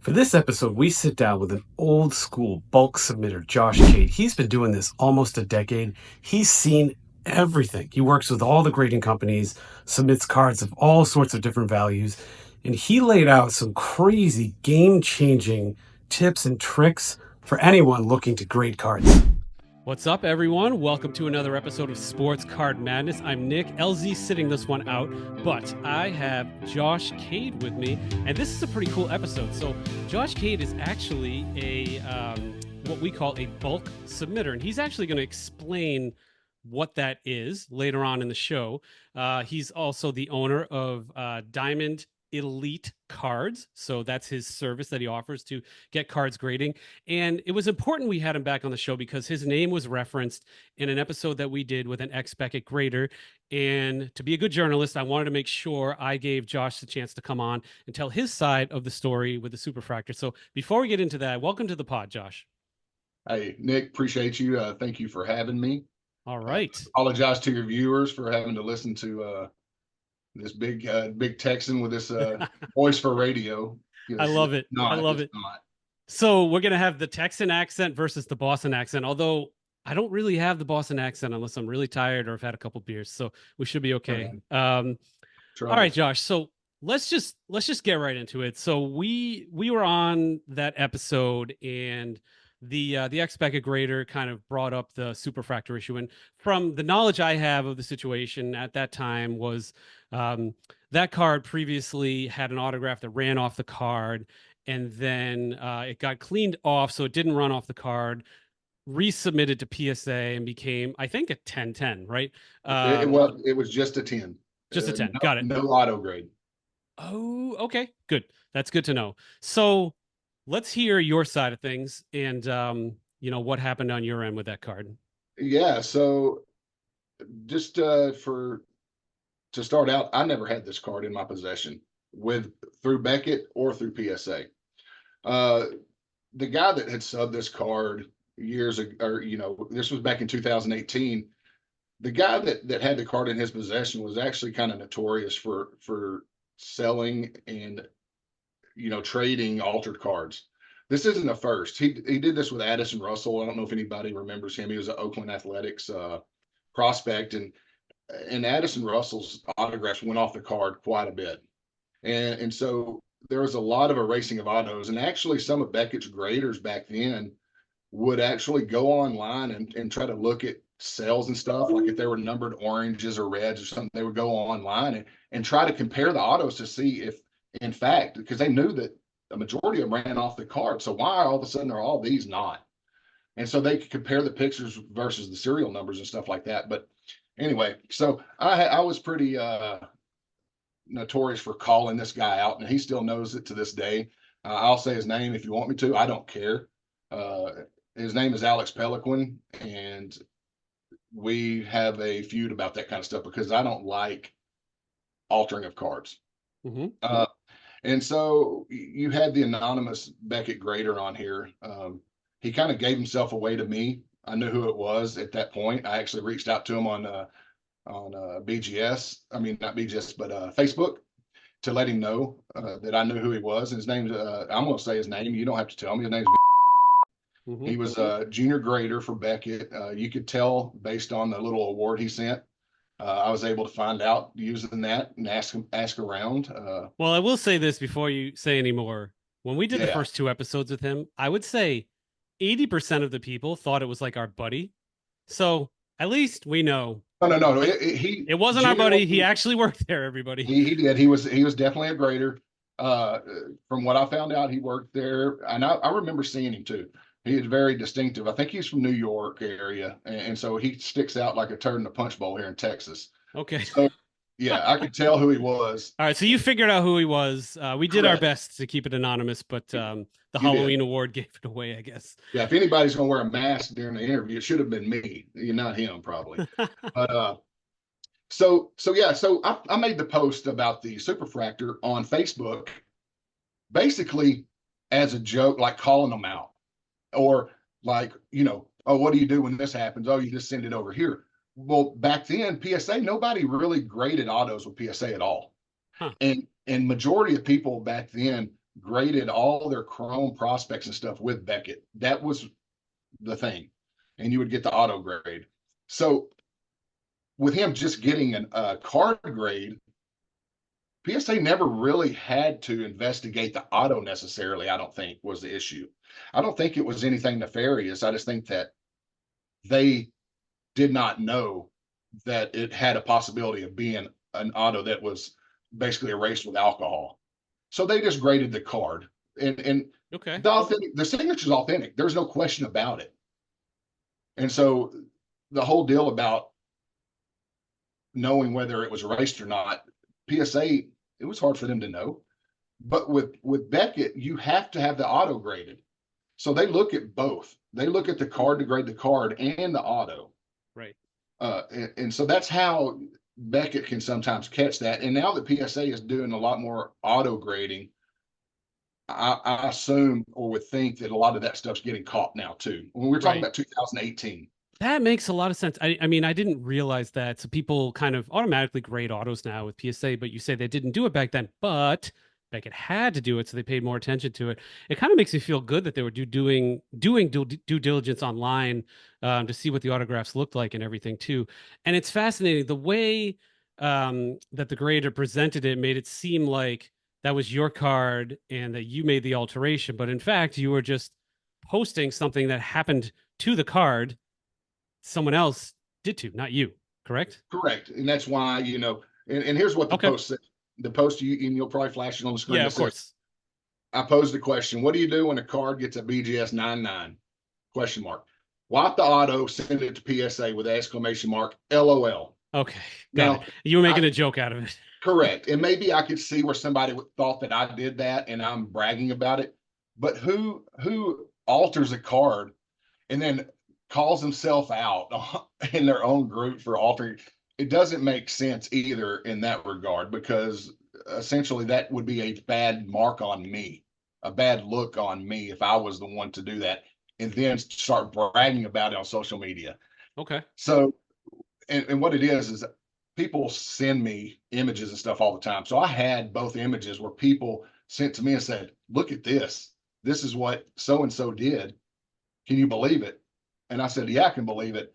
For this episode, we sit down with an old school bulk submitter, Josh Cade. He's been doing this almost a decade. He's seen everything. He works with all the grading companies, submits cards of all sorts of different values, and he laid out some crazy game changing tips and tricks for anyone looking to grade cards. What's up, everyone? Welcome to another episode of Sports Card Madness. I'm Nick, LZ sitting this one out, but I have Josh Cade with me, and this is a pretty cool episode. So Josh Cade is actually a what we call a bulk submitter, and he's actually going to explain what that is later on in the show. He's also the owner of Diamond Elite Cards, so that's his service that he offers to get cards grading. And it was important we had him back on the show because his name was referenced in an episode that we did with an ex-Beckett grader. And to be a good journalist, I wanted to make sure I gave Josh the chance to come on and tell his side of the story with the Superfractor. So before we get into that, welcome to the pod, Josh. Hey, Nick, appreciate you. Thank you for having me. All right. Apologize to your viewers for having to listen to this big Texan with this voice for radio. I love it. I love it. So we're going to have the Texan accent versus the Boston accent, although I don't really have the Boston accent unless I'm really tired or I've had a couple beers. So we should be okay. All right, Josh. So let's just get right into it. So we were on that episode, and the ex-Beckett grader kind of brought up the Superfractor issue. And from the knowledge I have of the situation at that time was that card previously had an autograph that ran off the card, and then it got cleaned off, so it didn't run off the card, resubmitted to PSA, and became, I think, a 10-10, right? It was just a 10. Just a 10. Got it. No auto grade. Oh, okay. Good. That's good to know. So let's hear your side of things and, what happened on your end with that card. Yeah. So just to start out, I never had this card in my possession through Beckett or through PSA. The guy that had subbed this card years ago, or, this was back in 2018. The guy that had the card in his possession was actually kind of notorious for selling and, trading altered cards. This isn't the first. He did this with Addison Russell. I don't know if anybody remembers him. He was an Oakland Athletics prospect, and Addison Russell's autographs went off the card quite a bit. And so there was a lot of erasing of autos. And actually some of Beckett's graders back then would actually go online and try to look at sales and stuff. Like if they were numbered oranges or reds or something, they would go online and try to compare the autos to see if, in fact, because they knew that a majority of them ran off the card. So why all of a sudden are all these not? And so they could compare the pictures versus the serial numbers and stuff like that. But anyway, so I was pretty notorious for calling this guy out, and he still knows it to this day. I'll say his name if you want me to. I don't care. His name is Alex Peliquin, and we have a feud about that kind of stuff because I don't like altering of cards. Mm-hmm. And so you had the anonymous Beckett grader on here. He kind of gave himself away to me. I knew who it was at that point. I actually reached out to him on BGS. I mean, not BGS, but Facebook, to let him know that I knew who he was. And his name's, I'm going to say his name. You don't have to tell me. His name's Mm-hmm. He was a junior grader for Beckett. You could tell based on the little award he sent. I was able to find out using that and ask around. Well, I will say this before you say any more. When we did the first two episodes with him, I would say 80% of the people thought it was like our buddy. So at least we know. No. It wasn't our buddy. He actually worked there, everybody. He did. He was definitely a grader. From what I found out, he worked there. And I remember seeing him too. He is very distinctive. I think he's from New York area. And so he sticks out like a turd in a punch bowl here in Texas. Okay. So, yeah, I could tell who he was. All right. So you figured out who he was. We did our best to keep it anonymous, but the Halloween award gave it away, I guess. Yeah. If anybody's going to wear a mask during the interview, it should have been me. You're not him, probably. But so I made the post about the Superfractor on Facebook, basically as a joke, like calling them out. Or like, oh, what do you do when this happens? Oh, you just send it over here. Well, back then, PSA, nobody really graded autos with PSA at all. Huh. And majority of people back then graded all their Chrome prospects and stuff with Beckett. That was the thing. And you would get the auto grade. So with him just getting a card grade, PSA never really had to investigate the auto necessarily, I don't think was the issue. I don't think it was anything nefarious. I just think that they did not know that it had a possibility of being an auto that was basically erased with alcohol. So they just graded the card. And Okay. the signature's authentic. There's no question about it. And so the whole deal about knowing whether it was erased or not, PSA, it was hard for them to know. But with Beckett, you have to have the auto graded. So they look at both. They look at the card to grade the card and the auto. Right. And so that's how Beckett can sometimes catch that. And now that PSA is doing a lot more auto grading, I assume or would think that a lot of that stuff's getting caught now too. When we're talking Right. about 2018. That makes a lot of sense. I mean, I didn't realize that. So people kind of automatically grade autos now with PSA, but you say they didn't do it back then, but Beckett had to do it, so they paid more attention to it. It kind of makes me feel good that they were doing due diligence online to see what the autographs looked like and everything too. And it's fascinating the way that the grader presented it made it seem like that was your card and that you made the alteration, but in fact, you were just posting something that happened to the card someone else did to, not you, correct? Correct. And that's why, and here's what the Okay. post said. The post, and you'll probably flash it on the screen. Yeah, It of says, course. I posed the question, what do you do when a card gets a BGS 99? Question mark. Wipe the auto, send it to PSA with exclamation mark, LOL. Okay, got Now, it. You were making a joke out of it. correct. And maybe I could see where somebody thought that I did that and I'm bragging about it. But who alters a card and then calls himself out in their own group for altering? It doesn't make sense either in that regard, because essentially that would be a bad mark on me, a bad look on me if I was the one to do that and then start bragging about it on social media. Okay. So, and what it is people send me images and stuff all the time. So I had both images where people sent to me and said, look at this. This is what so-and-so did. Can you believe it? And I said, yeah, I can believe it.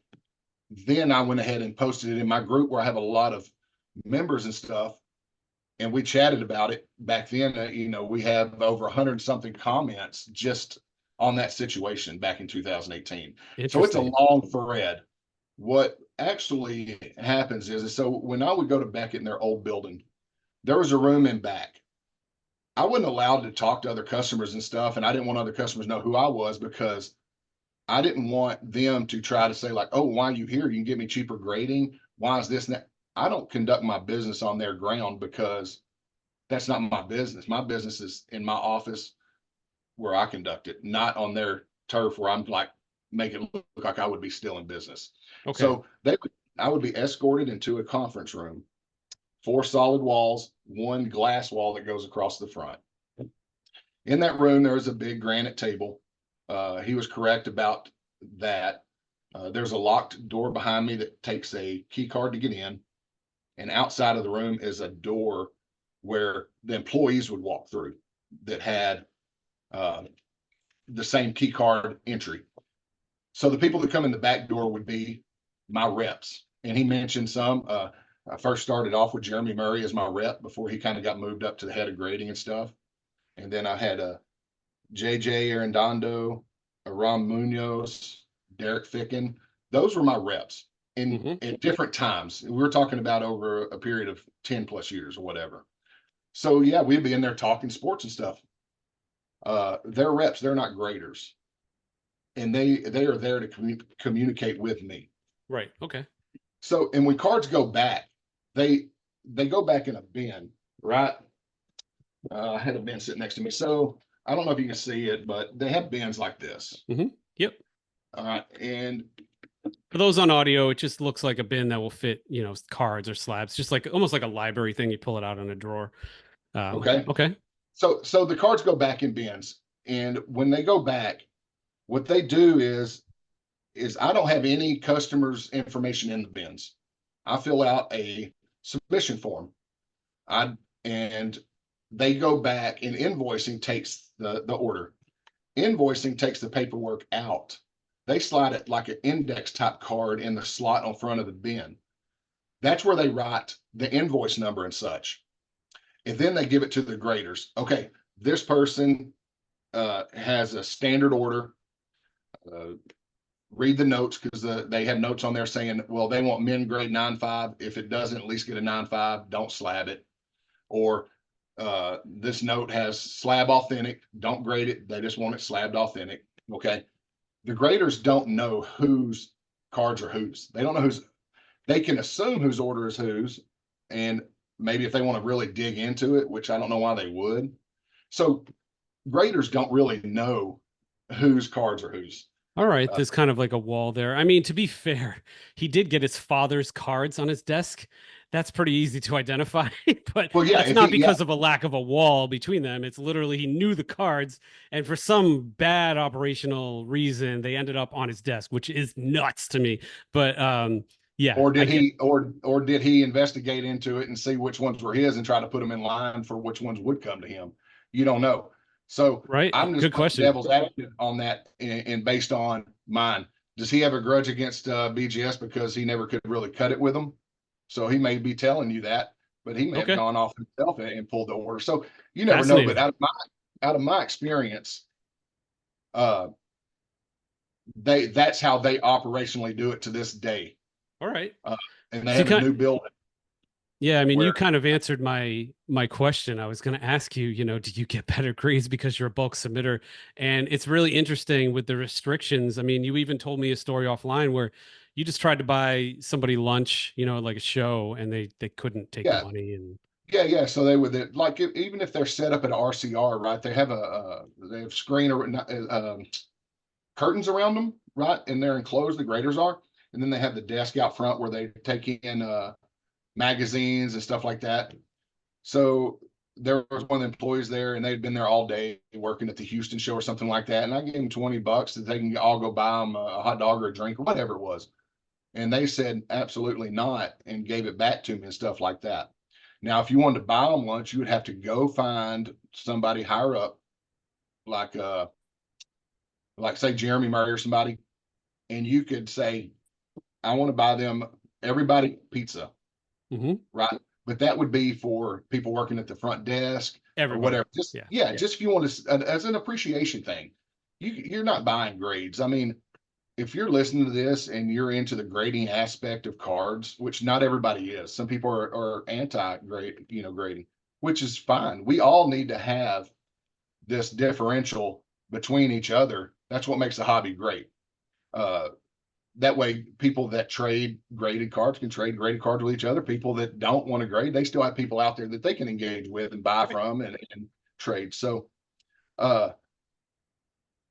Then I went ahead and posted it in my group where I have a lot of members and stuff. And we chatted about it back then. We have over 100 something comments just on that situation back in 2018. So it's a long thread. What actually happens is so when I would go to Beckett in their old building, there was a room in back. I wasn't allowed to talk to other customers and stuff, and I didn't want other customers to know who I was, because I didn't want them to try to say like, oh, why are you here? You can get me cheaper grading. Why is this and that? I don't conduct my business on their ground, because that's not my business. My business is in my office where I conduct it, not on their turf where I'm like, make it look like I would be still in business. Okay. So I would be escorted into a conference room, 4 solid walls, 1 glass wall that goes across the front. In that room, there was a big granite table. He was correct about that. There's a locked door behind me that takes a key card to get in. And outside of the room is a door where the employees would walk through that had the same key card entry. So the people that come in the back door would be my reps. And he mentioned some. I first started off with Jeremy Murray as my rep before he kind of got moved up to the head of grading and stuff. And then I had JJ Arredondo, Aram Munoz, Derek Ficken. Those were my reps at different times. We were talking about over a period of 10 plus years or whatever. So yeah, we'd be in there talking sports and stuff. They're reps, they're not graders. And they are there to communicate with me. Right. Okay. So, and when cards go back, they go back in a bin, right? I had a bin sitting next to me. So I don't know if you can see it, but they have bins like this. Yep. All right. And for those on audio, it just looks like a bin that will fit, cards or slabs, just like almost like a library thing. You pull it out in a drawer. Okay. Okay. So the cards go back in bins, and when they go back, what they do is I don't have any customers' information in the bins. I fill out a submission form. And they go back, and invoicing takes the order. Invoicing takes the paperwork out. They slide it like an index type card in the slot on front of the bin. That's where they write the invoice number and such. And then they give it to the graders. Okay, this person has a standard order. Read the notes, because they have notes on there saying, well, they want min grade 9.5. If it doesn't at least get a 9.5, don't slab it. Or this note has slab authentic, don't grade it. They just want it slabbed authentic. Okay. The graders don't know whose cards are whose. They don't know whose. They can assume whose order is whose. And maybe if they want to really dig into it, which I don't know why they would. So graders don't really know whose cards are whose. All right, there's kind of like a wall there. I mean, to be fair, he did get his father's cards on his desk. That's pretty easy to identify, but Well, yeah, that's not because of a lack of a wall between them. It's literally he knew the cards, and for some bad operational reason, they ended up on his desk, which is nuts to me. But yeah. Or did he investigate into it and see which ones were his and try to put them in line for which ones would come to him? You don't know. So right, I'm just good question. Devil's advocate on that, and based on mine. Does he have a grudge against BGS because he never could really cut it with them? So he may be telling you that, but he may have gone off himself and pulled the order. So you never know. But out of my experience, that's how they operationally do it to this day. All right. And they have a new building. Yeah, I mean, you kind of answered my question. I was going to ask you, do you get better grades because you're a bulk submitter? And it's really interesting with the restrictions. I mean, you even told me a story offline where you just tried to buy somebody lunch, like a show, and they couldn't take the money. And yeah. So they would, like, even if they're set up at an RCR, right? They have they have screen or curtains around them, right? And they're enclosed. The graders are, and then they have the desk out front where they take in magazines and stuff like that. So there was one of the employees there, and they'd been there all day working at the Houston show or something like that. And I gave them $20 that they can all go buy them a hot dog or a drink or whatever it was. And they said absolutely not, and gave it back to me and stuff like that. Now, if you wanted to buy them lunch, you would have to go find somebody higher up, like say Jeremy Murray or somebody, and you could say, I want to buy them everybody pizza. Mm-hmm. Right. But that would be for people working at the front desk or whatever. Just if you want to, as an appreciation thing, you're not buying grades. I mean, if you're listening to this and you're into the grading aspect of cards, which not everybody is, some people are anti-grade, grading, which is fine. We all need to have this differential between each other. That's what makes the hobby great. That way, people that trade graded cards can trade graded cards with each other. People that don't want to grade, they still have people out there that they can engage with and buy from and trade. So,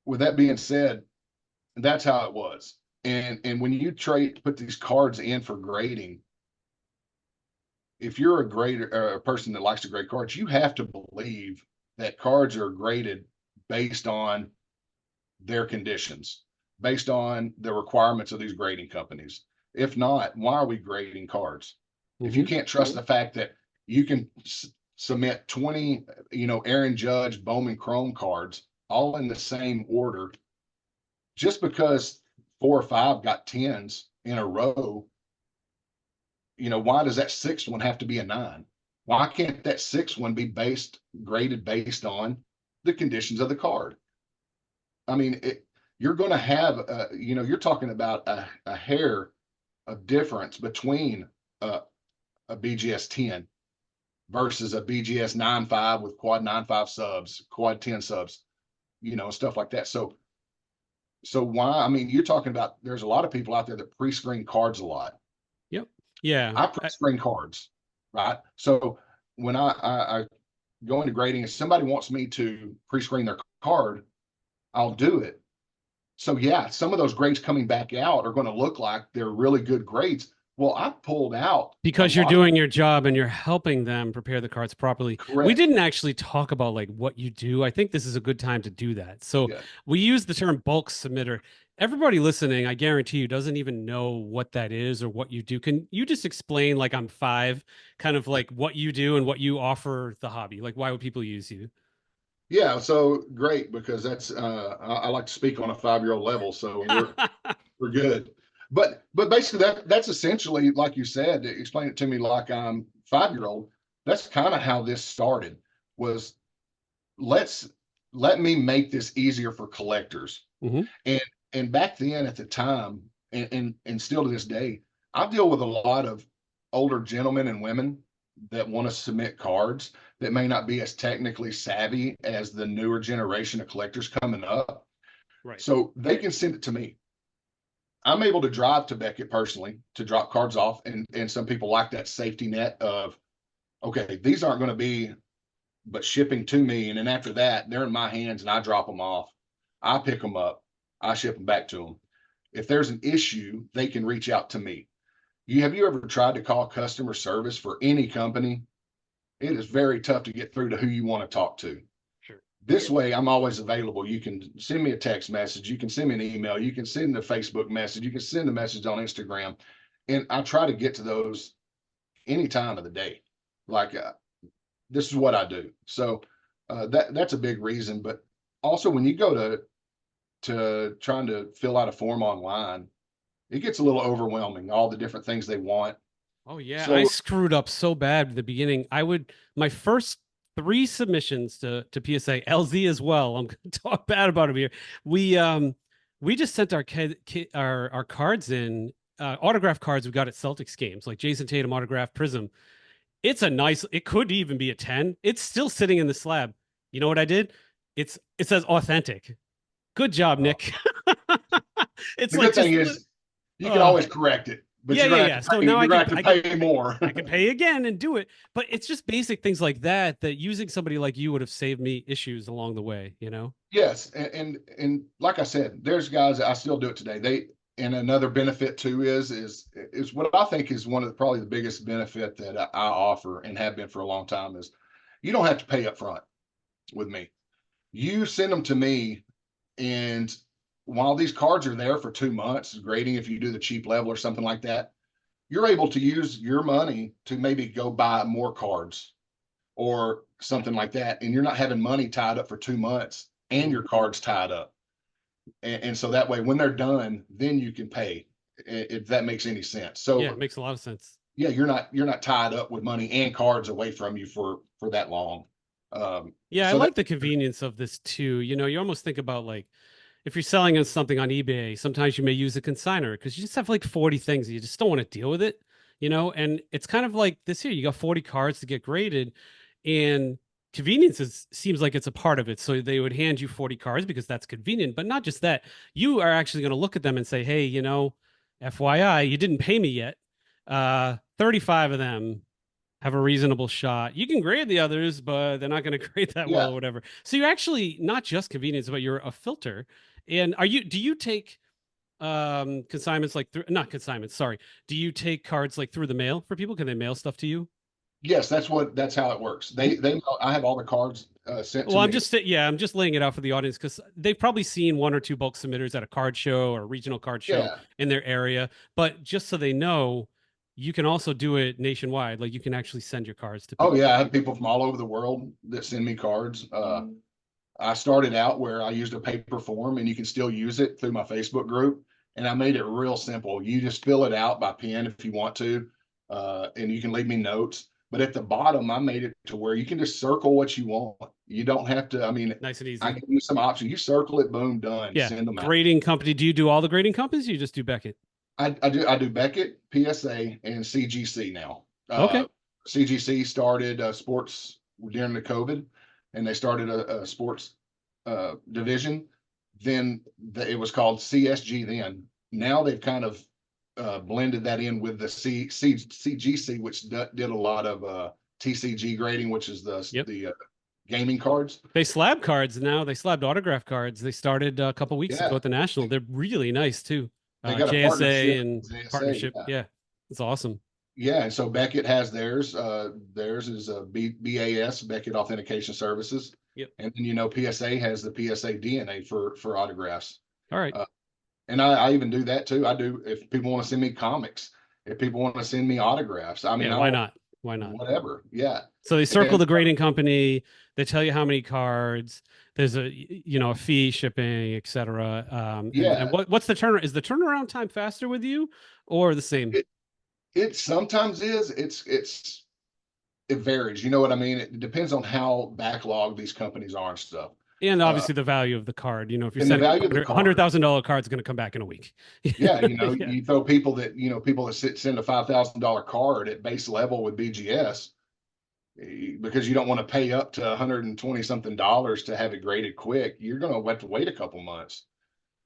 with that being said, that's how it was. And when you put these cards in for grading, if you're a grader or a person that likes to grade cards, you have to believe that cards are graded based on their conditions, based on the requirements of these grading companies. If not, why are we grading cards? Mm-hmm. If you can't trust the fact that you can submit 20, Aaron Judge, Bowman Chrome cards all in the same order, just because 4 or 5 got 10s in a row, why does that 6th one have to be a 9? Why can't that 6th one be graded based on the conditions of the card? I mean, you're going to have, you're talking about a hair of difference between a BGS 10 versus a BGS 9.5 with quad 9.5 subs, quad 10 subs, stuff like that. So why? I mean, you're talking about, there's a lot of people out there that pre-screen cards a lot. Yep. Yeah. I pre-screen cards, right? So when I go into grading, if somebody wants me to pre-screen their card, I'll do it. So yeah, some of those grades coming back out are going to look like they're really good grades. Well, I pulled out because you're doing your job and you're helping them prepare the cards properly. Correct. We didn't actually talk about like what you do. I think this is a good time to do that. So we use the term bulk submitter. everybody listening, I guarantee you, doesn't even know what that is or what you do. Can you just explain, like I'm five, kind of like what you do and what you offer the hobby? Like, why would people use you? Yeah, so great because that's I like to speak on a 5-year-old level, so we're good. But basically that's essentially like you said, explain it to me like I'm 5-year-old. That's kind of how this started was let's let me make this easier for collectors. Hmm. And back then at the time, and still to this day, I deal with a lot of older gentlemen and women that want to submit cards that may not be as technically savvy as the newer generation of collectors coming up. Right. So they can send it to me. I'm able to drive to Beckett personally to drop cards off, and some people like that safety net of okay, these aren't going to be but shipping to me, and then after that, they're in my hands, and I drop them off. I pick them up, I ship them back to them. If there's an issue, they can reach out to me. Have you ever tried to call customer service for any company? It is very tough to get through to who you want to talk to. Sure. This way, I'm always available. You can send me a text message. You can send me an email. You can send a Facebook message. You can send a message on Instagram. And I try to get to those any time of the day. Like, this is what I do. So that's a big reason. But also, when you go to trying to fill out a form online, it gets a little overwhelming, all the different things they want. Oh yeah, I So, screwed up so bad at the beginning. I would my first three submissions to PSA, LZ as well. I'm going to talk bad about him here. We just sent our cards in, autograph cards we got at Celtics games, like Jason Tatum autograph Prism. It's a nice. It could even be a 10. It's still sitting in the slab. You know what I did? It says authentic. Good job, uh, Nick. It's the like good just thing is you can uh always correct it, but yeah, you're yeah, gonna yeah. have to So pay. now You're gonna have to pay more. I can pay again and do it. But it's just basic things like that that using somebody like you would have saved me issues along the way, you know? Yes, and like I said, there's guys that I still do it today. And another benefit too is what I think is one of probably the biggest benefit that I offer and have been for a long time is you don't have to pay up front with me. You send them to me, and while these cards are there for 2 months, grading if you do the cheap level or something like that, you're able to use your money to maybe go buy more cards or something like that, and you're not having money tied up for 2 months and Mhm. your cards tied up. And so that way, when they're done, then you can pay. If that makes any sense. Yeah, it So makes a lot of sense. yeah, you're not tied up with money and cards away from you for that long. Yeah, I So that like the convenience of this too. You know, you almost think about like if you're selling us something on eBay, sometimes you may use a consigner because you just have like 40 things. You just don't want to deal with it, you know? And it's kind of like this here, you got 40 cards to get graded, and seems like it's a part of it. So they would hand you 40 cards because that's convenient. But not just that, you are actually going to look at them and say, hey, you know, FYI, you didn't pay me yet. 35 of them have a reasonable shot. You can grade the others, but they're not going to grade that well yeah, or whatever. So you're actually not just convenience, but you're a filter. And do you take consignments like through, not consignments, sorry. Do you take cards like through the mail for people? Can they mail stuff to you? yes, that's how it works. I have all the cards sent Well, to me. I'm just laying it out for the audience because they've probably seen one or two bulk submitters at a card show or a regional card show Yeah. in their area. But just so they know, you can also do it nationwide. Like you can actually send your cards to Oh people. yeah, I have people from all over the world that send me cards. I started out where I used a paper form, and you can still use it through my Facebook group. And I made it real simple. You just fill it out by pen if you want to, and you can leave me notes. But at the bottom, I made it to where you can just circle what you want. You don't have to. I mean, Nice and I easy. give you some options. You circle it, boom, done. Yeah. Send them out. Grading company. Do you do all the grading companies? Or you just do Beckett? I do Beckett, PSA, and CGC now. Okay. CGC started sports during the COVID, and they started a sports division. Then it was called CSG. Now they've kind of blended that in with the CGC, which did a lot of TCG grading, which is Yep. the gaming cards. They slab cards now. They slabbed autograph cards. They started a couple weeks ago Yeah, at the National. They're really nice too. they got a JSA partnership and with ZSA. partnership. Yeah. It's awesome. Yeah, and so Beckett has theirs. Theirs is BAS, Beckett Authentication Services, Yep. and then PSA has the PSA DNA for autographs. All right. Uh, And I even do that too. I do, if people want to send me comics, if people want to send me autographs, I mean, Yeah, why not? Why not? whatever. Yeah. So they circle And the grading company. They tell you how many cards. There's a fee, shipping, etc. And yeah, what's the turn? Is the turnaround time faster with you or the same? it, it sometimes is, it varies. You know what I mean? It depends on how backlogged these companies are and stuff. And Uh, obviously the value of the card. If you're and the sending value of the card. $100,000 card is going to come back in a week. Yeah, Yeah. you throw people that, people that send a $5,000 card at base level with BGS, because you don't want to pay up to 120 something dollars to have it graded quick. You're going to have to wait a couple months.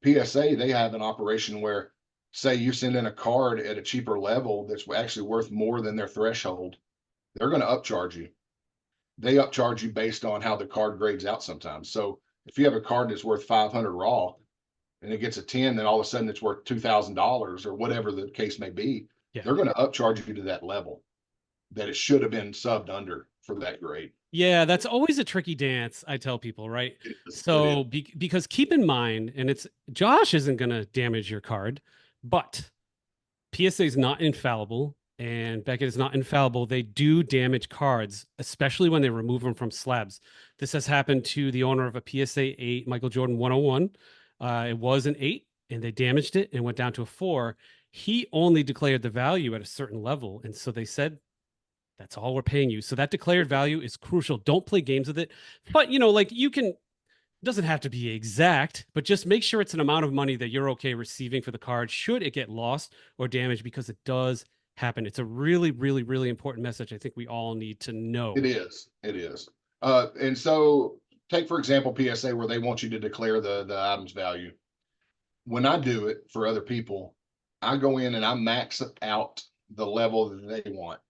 PSA, they have an operation where, say you send in a card at a cheaper level that's actually worth more than their threshold, they're going to upcharge you. They upcharge you based on how the card grades out sometimes. So if you have a card that's worth 500 raw and it gets a 10, then all of a sudden it's worth $2,000 or whatever the case may be, Yeah. they're going to upcharge you to that level that it should have been subbed under for that grade. Yeah, that's always a tricky dance, I tell people, right? It is. It is. So because keep in mind, and it's Josh isn't going to damage your card, but PSA is not infallible and Beckett is not infallible. They do damage cards, especially when they remove them from slabs. This has happened to the owner of a PSA 8 Michael Jordan 101. It was an 8 and they damaged it and went down to a 4. He only declared the value at a certain level. And so they said, that's all we're paying you. So that declared value is crucial. Don't play games with it. But, like you can, doesn't have to be exact, but just make sure it's an amount of money that you're okay receiving for the card should it get lost or damaged, because it does happen. It's a really, really, really important message I think we all need to know. It is. It is. And so take, for example, PSA, where they want you to declare the item's value. When I do it for other people, I go in and I max out the level that they want.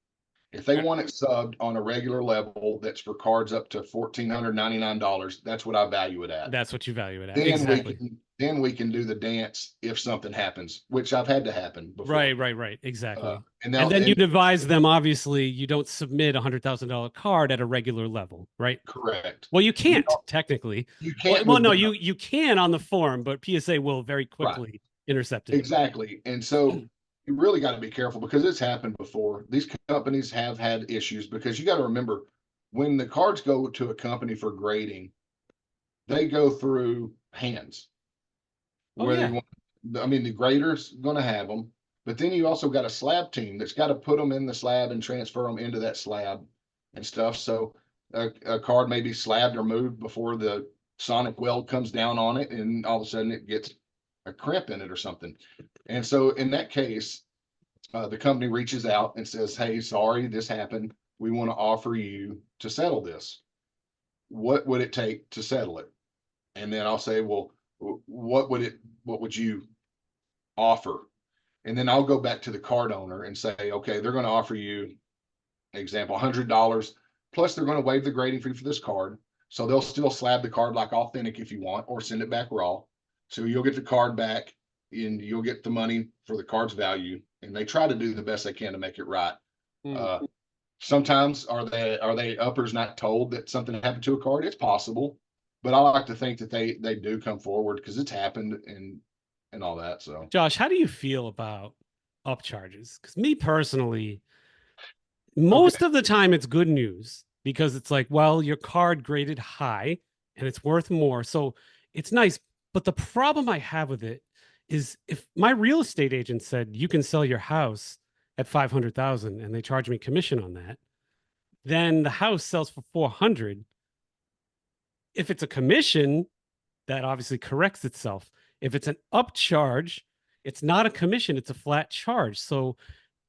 If they want it subbed on a regular level that's for cards up to $1,499, that's what I value it at. That's what you value it at. Then Exactly. we can do the dance if something happens, which I've had to happen before. Right. Exactly. And then you'd advise them, obviously, you don't submit $100,000 card at a regular level, right? correct. Well, you can't technically. You can't. Well, no, you can on the form, but PSA will very quickly intercept it. Exactly. And so you really got to be careful, because it's happened before. These companies have had issues, because you got to remember, when the cards go to a company for grading, they go through hands. I mean, the grader's going to have them, but then you also got a slab team that's got to put them in the slab and transfer them into that slab and stuff. So a card may be slabbed or moved before the sonic weld comes down on it, and all of a sudden it gets a crimp in it or something. And so in that case, the company reaches out and says, hey, sorry, this happened. We want to offer you to settle this. What would it take to settle it? And then I'll say, well, what would you offer? And then I'll go back to the card owner and say, okay, they're going to offer you, example, $100, plus they're going to waive the grading fee for this card. So they'll still slab the card like authentic if you want, or send it back raw. So you'll get the card back and you'll get the money for the card's value. And they try to do the best they can to make it right. Sometimes are they uppers not told that something happened to a card? It's possible, but I like to think that they do come forward, because it's happened and all that. So Josh, how do you feel about upcharges? Because me personally, most of the time it's good news, because it's like, well, your card graded high and it's worth more. So it's nice. But the problem I have with it is, if my real estate agent said you can sell your house at 500,000 and they charge me commission on that, then the house sells for 400. If it's a commission, that obviously corrects itself. If it's an upcharge, it's not a commission, it's a flat charge. So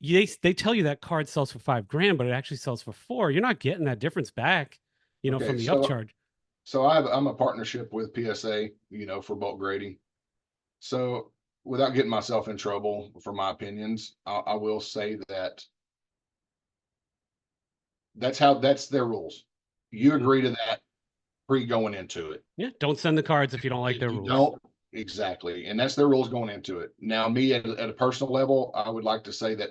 they tell you that card sells for $5,000, but it actually sells for 4. You're not getting that difference back, from the upcharge. So I'm a partnership with PSA, for bulk grading. So without getting myself in trouble for my opinions, I will say that that's their rules. You agree to that going into it. Yeah, don't send the cards if you don't like their rules. Don't. Exactly. And that's their rules going into it. Now, me at a personal level, I would like to say that,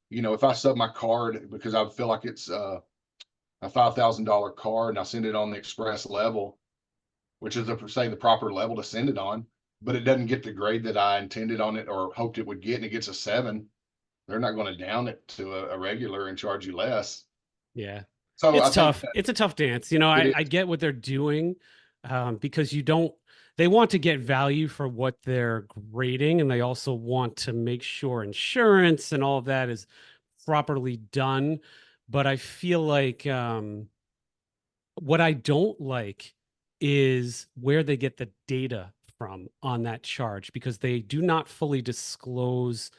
if I sub my card because I feel like it's a $5,000 card and I send it on the express level, which is say the proper level to send it on, but it doesn't get the grade that I intended on it or hoped it would get, and it gets a 7, they're not going to down it to a regular and charge you less. Yeah. So It's I think tough. that It's a tough dance. You know, it I is. get what they're doing, because you don't, they want to get value for what they're grading, and they also want to make sure insurance and all of that is properly done. But I feel like, what I don't like is where they get the data from on that charge, because they do not fully disclose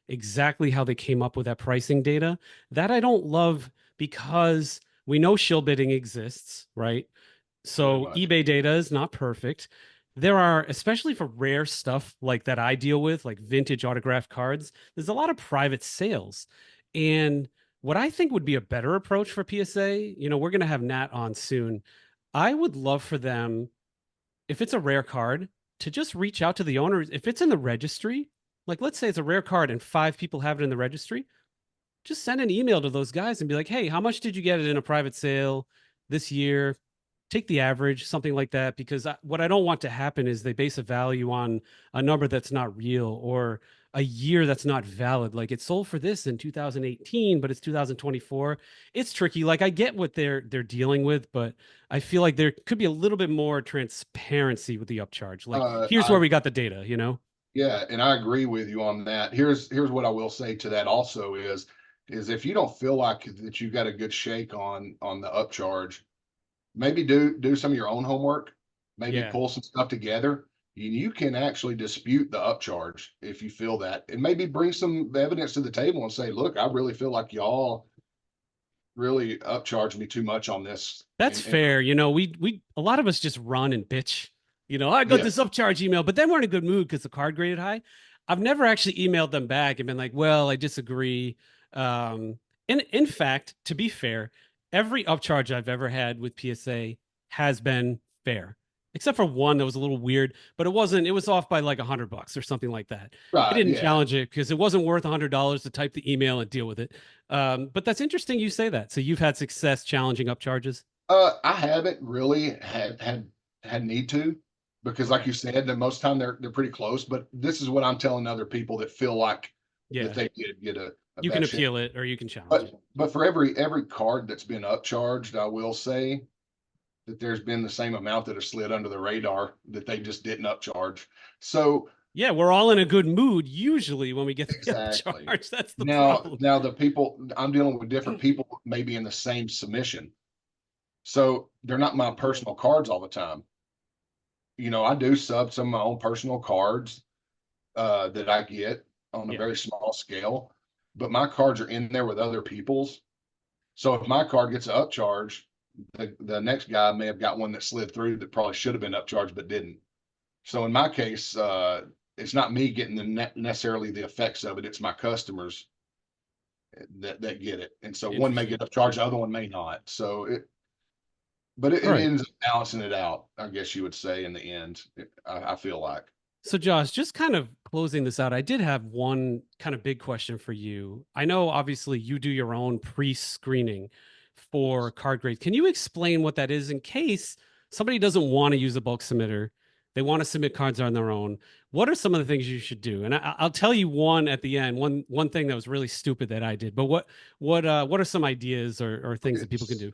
exactly how they came up with that pricing data. That I don't love, because we know shill bidding exists, right? Very So much. eBay data is not perfect. There are, especially for rare stuff like that I deal with, like vintage autographed cards, there's a lot of private sales. And what I think would be a better approach for PSA, you know, we're going to have Nat on soon. I would love for them, if it's a rare card, to just reach out to the owners. If it's in the registry, like let's say it's a rare card and 5 people have it in the registry, just send an email to those guys and be like, hey, how much did you get it in a private sale this year? Take the average, something like that. Because what I don't want to happen is they base a value on a number that's not real, or a year that's not valid. Like it sold for this in 2018, but it's 2024. It's tricky. Like I get what they're dealing with, but I feel like there could be a little bit more transparency with the upcharge. Like here's I where we got the data, you know? Yeah, and I agree with you on that. Here's what I will say to that also is if you don't feel like that you got a good shake on the upcharge, maybe do some of your own homework, maybe Yeah. pull some stuff together. You can actually dispute the upcharge if you feel that, and maybe bring some evidence to the table and say, look, I really feel like y'all really upcharged me too much on this. That's And fair. You know, we a lot of us just run and bitch. You know, I got this yes, upcharge email, but then we're in a good mood because the card graded high. I've never actually emailed them back and been like, "Well, I disagree." In fact, to be fair, every upcharge I've ever had with PSA has been fair, except for one that was a little weird, but it wasn't. It was off by like $100 or something like that. I right, didn't yeah. challenge it because it wasn't worth $100 to type the email and deal with it. But that's interesting you say that. So you've had success challenging upcharges. I haven't really had need to, because like Okay. you said, that most time they're pretty close. But this is what I'm telling other people that feel like that Yeah. they did get a You can bad shit. appeal it or you can challenge it. But for every card that's been upcharged, I will say that there's been the same amount that have slid under the radar that they just didn't upcharge. So Yeah, we're all in a good mood usually when we get the exactly. upcharge. That's the Now problem. now the people I'm dealing with different people maybe in the same submission. So they're not my personal cards all the time. I do sub some of my own personal cards that I get on a Yeah. very small scale, but my cards are in there with other people's. So if my card gets an upcharge, the next guy may have got one that slid through that probably should have been upcharged but didn't. So in my case, it's not me getting necessarily the effects of it. It's my customers that get it, and so one may Interesting. get upcharged, the other one may not. So All it right. ends up balancing it out, I guess you would say in the end. I feel like. So, Josh, just kind of closing this out, I did have one kind of big question for you. I know obviously you do your own pre screening for Yes. card grades. Can you explain what that is in case somebody doesn't want to use a bulk submitter? They want to submit cards on their own. What are some of the things you should do? And I'll tell you one at the end. One thing that was really stupid that I did. But what are some ideas or things that people can It's do?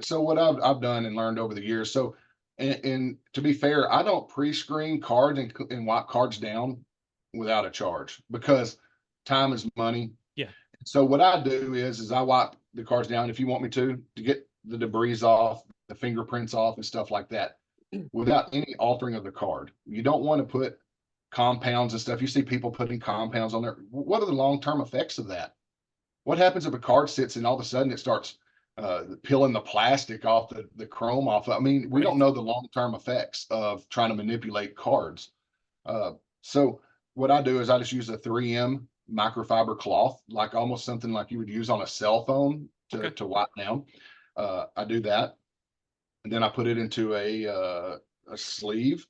so what I've done and learned over the years. So, and to be fair, I don't pre-screen cards and wipe cards down without a charge, because time is money. Yeah. So what I do is I wipe the cards down if you want me to get the debris off, the fingerprints off, and stuff like that, without any altering of the card. You don't want to put compounds and stuff. You see people putting compounds on there. What are the long-term effects of that? What happens if a card sits and all of a sudden it starts peeling the plastic off the chrome off? I mean, we don't Right. know the long-term effects of trying to manipulate cards. So what I do is I just use a 3M microfiber cloth, like almost something like you would use on a cell phone Okay. to wipe down. I do that, and then I put it into a sleeve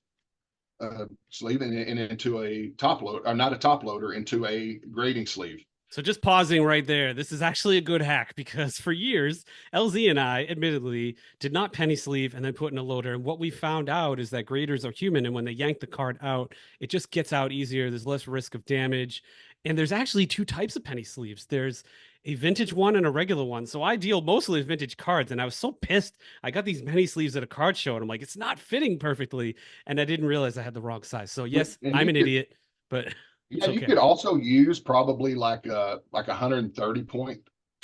and into a top load, or not a top loader, into a grading sleeve. So just pausing right there, this is actually a good hack because for years, LZ and I admittedly did not penny sleeve and then put in a loader. And what we found out is that graders are human, and when they yank the card out, it just gets out easier. There's less risk of damage. And there's actually two types of penny sleeves. There's a vintage one and a regular one. So I deal mostly with vintage cards, and I was so pissed. I got these penny sleeves at a card show, and I'm like, it's not fitting perfectly, and I didn't realize I had the wrong size. So yes, And I'm you an could, idiot, but yeah, it's you okay. could also use probably like 130 point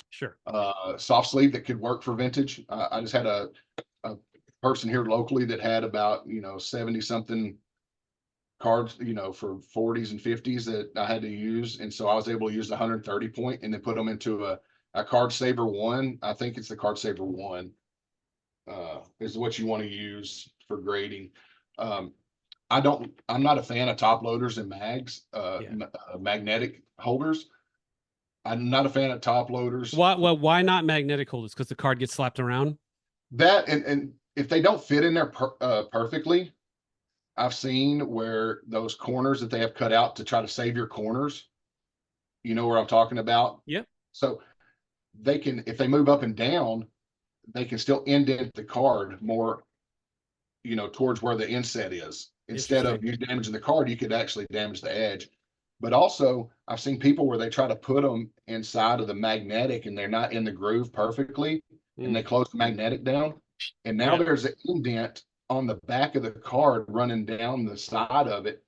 Sure. soft sleeve that could work for vintage. I just had a person here locally that had about 70 something cards, for 40s and 50s that I had to use, and so I was able to use the 130 point and then put them into a card saver one. I think it's the card saver one is what you want to use for grading. Um, I'm not a fan of top loaders and Yeah. magnetic holders. I'm not a fan of top loaders. Why not magnetic holders? Because the card gets slapped around. That and if they don't fit in there perfectly, I've seen where those corners that they have cut out to try to save your corners, you know where I'm talking about. Yep. So they can, if they move up and down, they can still indent the card more, towards where the inset is. Instead Interesting. of you damaging the card, you could actually damage the edge. But also, I've seen people where they try to put them inside of the magnetic and they're not in the groove perfectly, and Mm. they close the magnetic down. And now Yeah. there's an indent on the back of the card running down the side of it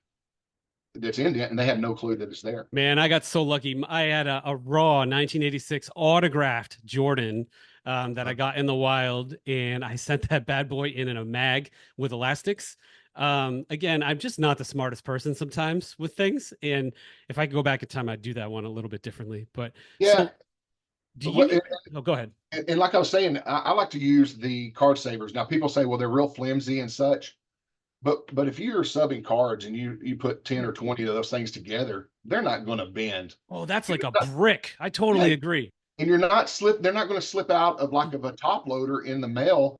that's indent, and they have no clue that it's there. Man, I got so lucky. I had a raw 1986 autographed Jordan that I got in the wild, and I sent that bad boy in a mag with elastics. Again, I'm just not the smartest person sometimes with things, and if I could go back in time, I'd do that one a little bit differently. But Yeah. so, do you need? Oh, go ahead. And like I was saying, I like to use the card savers. Now, people say, well, they're real flimsy and such. But if you're subbing cards and you put 10 or 20 of those things together, they're not going to bend. Oh, that's You're like a not- brick. I yeah, totally agree. and they're not going to slip out of like of a top loader in the mail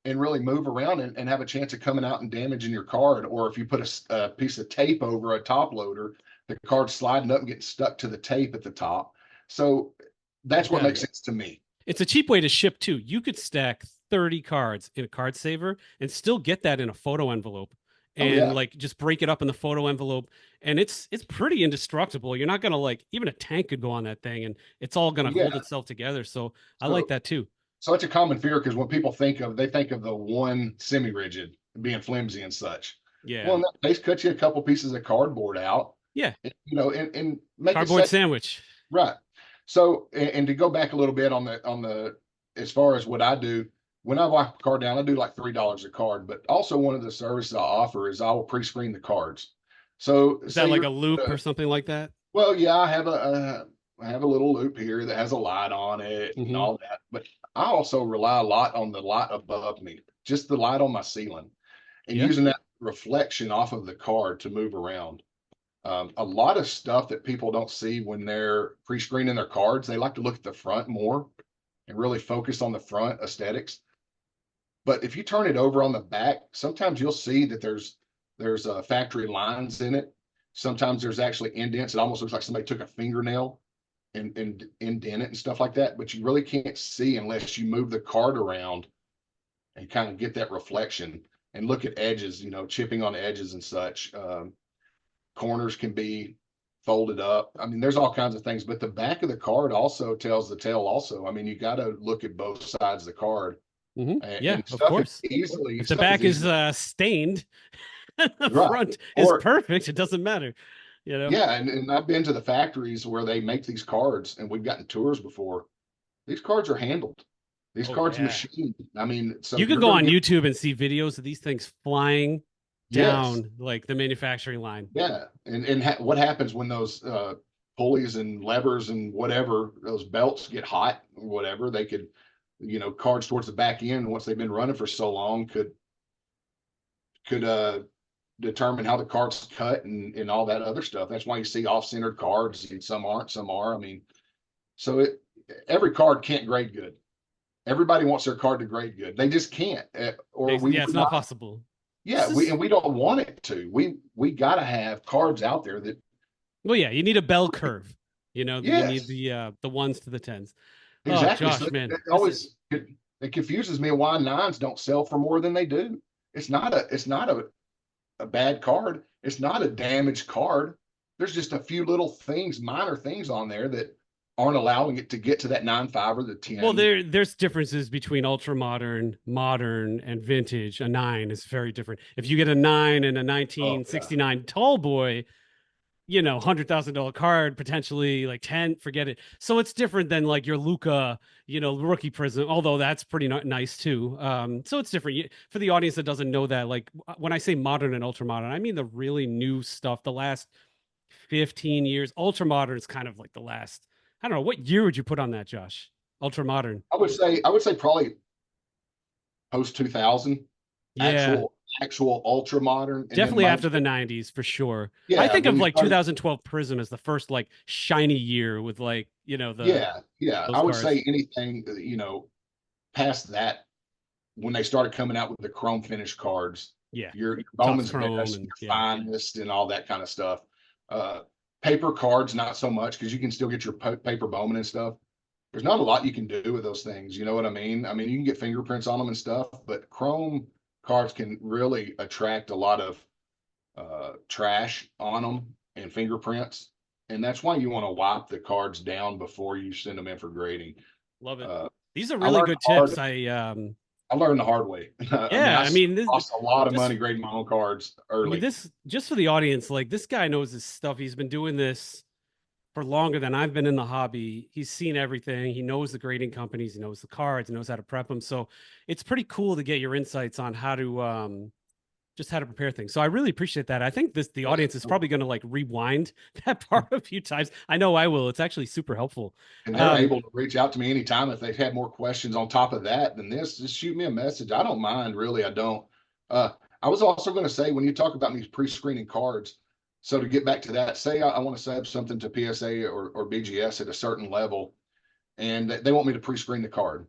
and really move around and have a chance of coming out and damaging your card. Or if you put a piece of tape over a top loader, the card's sliding up and getting stuck to the tape at the top. So that's what Yeah. makes sense to me. It's a cheap way to ship too. You could stack 30 cards in a card saver and still get that in a photo envelope Oh and yeah, like just break it up in the photo envelope, and it's pretty indestructible. You're not going to like even a tank could go on that thing and it's all going to yeah. hold itself together. So I like So that too. so it's a common fear because when people they think of the one semi-rigid being flimsy and such. Well, Yeah. in that case, cut you a couple pieces of cardboard out, Yeah. and make it Cardboard set sandwich. right. So, and to go back a little bit on the as far as what I do, when I lock a card down, I do like $3 a card. But also one of the services I offer is I will pre-screen the cards. So Is that say like you're a loop or something like that? well, yeah, I have a little loop here that has a light on it and Mm-hmm. all that. But I also rely a lot on the light above me, just the light on my ceiling, and Yeah. using that reflection off of the card to move around. A lot of stuff that people don't see when they're pre-screening their cards, they like to look at the front more and really focus on the front aesthetics. But if you turn it over on the back, sometimes you'll see that there's factory lines in it. Sometimes there's actually indents. It almost looks like somebody took a fingernail and indent it and stuff like that. But you really can't see unless you move the card around and kind of get that reflection and look at edges, chipping on edges and such. Corners can be folded up. I mean, there's all kinds of things, but the back of the card also tells the tale also. I mean, you got to look at both sides of the card, Mm-hmm. Yeah, and of course. If the stuff is back is easily stained, the right. front is Or perfect. It doesn't matter. You know? yeah, and I've been to the factories where they make these cards, and we've gotten tours before. These cards are handled. These Oh cards yeah. machined. I mean, so You could you're go going on to get YouTube and see videos of these things flying yes, down like the manufacturing line. yeah, and what happens when those pulleys and levers and whatever those belts get hot or whatever they could, cards towards the back end once they've been running for so long could determine how the card's cut and all that other stuff. That's why you see off-centered cards and some aren't, some are. I mean, so every card can't grade good. Everybody wants their card to grade good. They just can't, or we Yeah, would it's not not. possible. Yeah, we don't want it to. We got to have cards out there that Well, yeah, you need a bell curve. You know, you need Yes, the ones to the tens. Oh, exactly. So Josh, man, it this is always it confuses me why nines don't sell for more than they do. It's not a bad card. It's not a damaged card. There's just a few little things, minor things on there that aren't allowing it to get to that 9.5 or the well, 10. there's differences between ultra modern, modern, and vintage. A nine is very different. If you get a nine and a Oh yeah. 1969 tall boy, you know, $100,000 card, potentially like 10, forget it. So it's different than like your Luca, you know, rookie prism, although that's pretty nice too. So it's different. For the audience that doesn't know that, like when I say modern and ultra modern, I mean the really new stuff, the last 15 years. Ultra modern is kind of like the last, I don't know, what year would you put on that, Josh? Ultra modern. I would say probably post 2000, Yeah, actual ultra modern, and then definitely after most the 90s for sure. I yeah, think when of you like started 2012 Prism as the first like shiny year with like, you know, the yeah, yeah, those I would cards. say anything, past that when they started coming out with the chrome finish cards, Yeah. your Topps Bowman's Chrome best, and your yeah. finest, and all that kind of stuff. Uh, Paper cards, not so much because you can still get your paper Bowman and stuff. There's not a lot you can do with those things. You know what I mean? I mean, you can get fingerprints on them and stuff, but chrome cards can really attract a lot of trash on them and fingerprints. And that's why you want to wipe the cards down before you send them in for grading. Love it. Uh, These are I really learned good hard tips. I learned the hard way. I mean, Yeah, I mean this lost a lot of just money grading my own cards I mean early. this just for the audience, like this guy knows his stuff. He's been doing this for longer than I've been in the hobby. He's seen everything. He knows the grading companies, he knows the cards, he knows how to prep them. So it's pretty cool to get your insights on how to just how to prepare things. So I really appreciate that. I think the audience is probably going to like rewind that part a few times. I know I will. It's actually super helpful. And they're Um, able to reach out to me anytime if they've had more questions on top of that than this. Just shoot me a message. I don't mind, really. I don't. Uh, I was also going to say when you talk about these pre-screening cards, so to get back to that, say I want to set up something to PSA or BGS at a certain level, and they want me to pre-screen the card.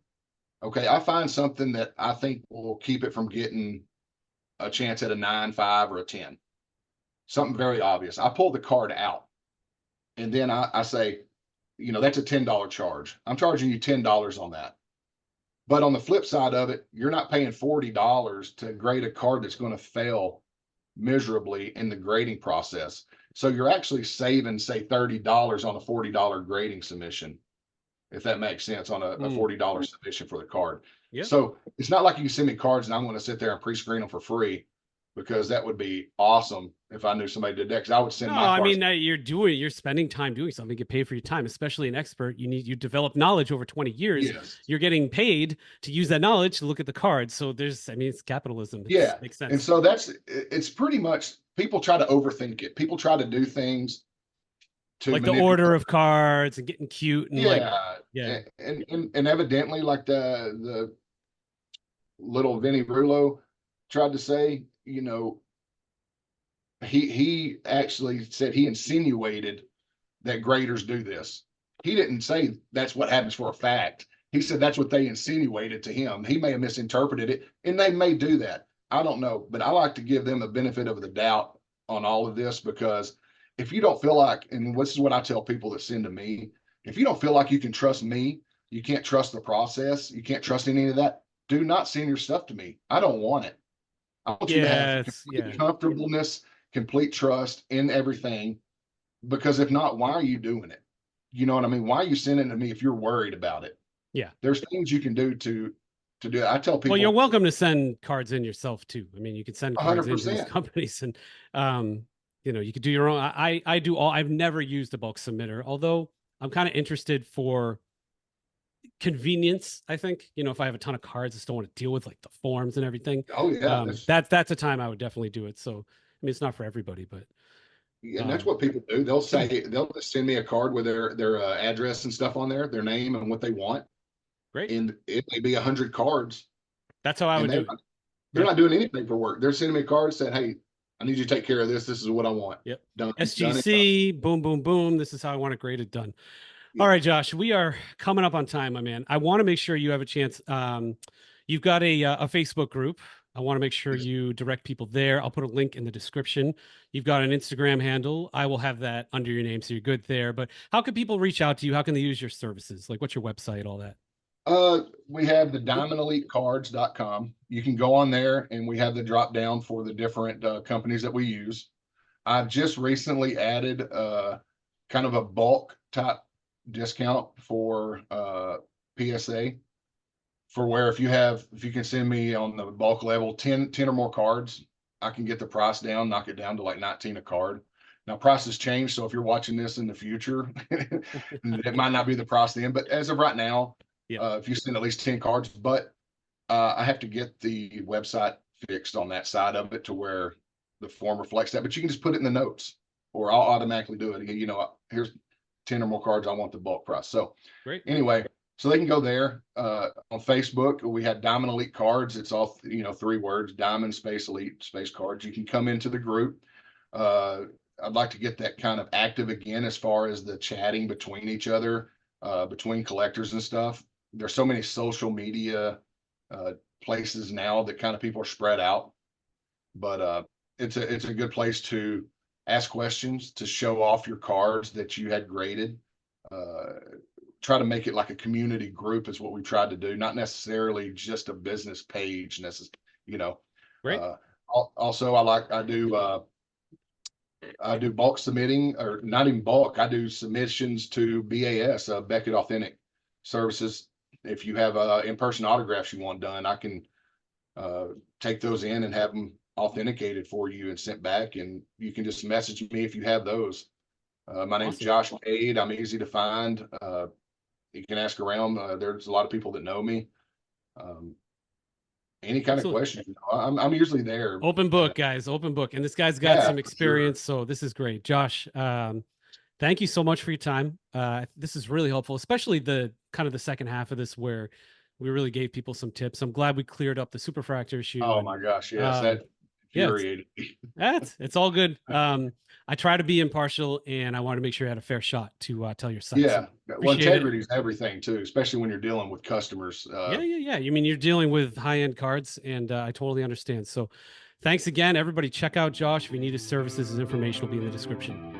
Okay, I find something that I think will keep it from getting a chance at a 9.5 or a 10. Something very obvious. I pull the card out, and then I say, that's a $10 charge. I'm charging you $10 on that. But on the flip side of it, you're not paying $40 to grade a card that's going to fail miserably in the grading process. So you're actually saving, say, $30 on a $40 grading submission, if that makes sense, on a mm, $40 submission for the card. yeah. So it's not like you can send me cards and I'm going to sit there and pre-screen them for free, because that would be awesome if I knew somebody did that. Because I would No, send my I cards. mean you're spending time doing something, get paid for your time, especially an expert. You develop knowledge over 20 years. Yes. You're getting paid to use that knowledge to look at the cards. So I mean, it's capitalism. It Yeah. makes And sense. so it's pretty much, people try to overthink it. People try to do things to Like the manipulate. order of cards and getting cute and like, Yeah. yeah, And evidently, like the little Vinny Rulo tried to say, he actually said he insinuated that graders do this. He didn't say that's what happens for a fact. He said that's what they insinuated to him. He may have misinterpreted it, and they may do that. I don't know, but I like to give them the benefit of the doubt on all of this, because if you don't feel like, and this is what I tell people that send to me, if you don't feel like you can trust me, you can't trust the process, you can't trust any of that, do not send your stuff to me. I don't want it. I want you to have yeah, it's complete yeah. comfortableness, complete trust in everything, because if not, why are you doing it? You know what I mean? Why are you sending it to me if you're worried about it? Yeah. There's things you can do to do it. I tell Well, you're people welcome to send cards in yourself too. I mean, you can send cards into these 100%. companies and you could do your own. I do all. I've never used a bulk submitter, although I'm kind of interested for convenience. I think, if I have a ton of cards, I just don't want to deal with like the forms and everything. Oh yeah, That's a time I would definitely do it. So I mean, it's not for everybody, but and that's what people do. They'll just send me a card with their address and stuff on there, their name and what they want, great. and it may be 100 cards, That's how I and would do it. they're Yeah. not doing any paperwork. They're sending me a card saying, "Hey, I need you to take care of this. This is what I want." Yep. Done. Done it. Done. SGC, boom, boom, boom. This is how I want it graded, done. All Yeah. right, Josh, we are coming up on time, my man. I want to make sure you have a chance. You've got a Facebook group. I want to make sure you direct people there. I'll put a link in the description. You've got an Instagram handle. I will have that under your name, so you're good there. But how can people reach out to you? How can they use your services? Like, what's your website, all that? We have the diamondelitecards.com. You can go on there and we have the drop down for the different companies that we use. I've just recently added kind of a bulk type discount for PSA, for where if you can send me on the bulk level 10 or more cards, I can get the price down, knock it down to like 19 a card. Now prices change, so if you're watching this in the future, it might not be the price then, but as of right now, Yeah. if you send at least 10 cards, but I have to get the website fixed on that side of it to where the form reflects that, but you can just put it in the notes or I'll automatically do it. You know, here's 10 or more cards. I want the bulk price. So Great. anyway, so they can go there. On Facebook, we have Diamond Elite Cards. It's all, 3 words, Diamond Space Elite Space Cards. You can come into the group. I'd like to get that kind of active again as far as the chatting between each other, between collectors and stuff. There's so many social media places now that kind of people are spread out, but it's a good place to ask questions, to show off your cards that you had graded. Try to make it like a community group is what we tried to do, not necessarily just a business page. Great. Also, I do bulk submitting, or not even bulk. I do submissions to BAS, Beckett Authentic Services. If you have in-person autographs you want done, I can take those in and have them authenticated for you and sent back. And you can just message me if you have those. My name's Awesome. Josh Cade. I'm easy to find. You can ask around. There's a lot of people that know me. Any kind of question, I'm usually there. Open book, guys. Open book. And this guy's got Yeah, some for experience, sure. so this is great. Josh, thank you so much for your time. This is really helpful, especially the kind of the second half of this where we really gave people some tips. I'm glad we cleared up the superfractor issue. Oh And my gosh, yes, that yeah, infuriated me. it's all good. I try to be impartial, and I want to make sure I had a fair shot to tell your side. So Yeah, well, appreciate it. integrity is everything too, especially when you're dealing with customers. Yeah. You mean you're dealing with high-end cards, and I totally understand. So thanks again, everybody. Check out Josh. If you need his services, his information will be in the description.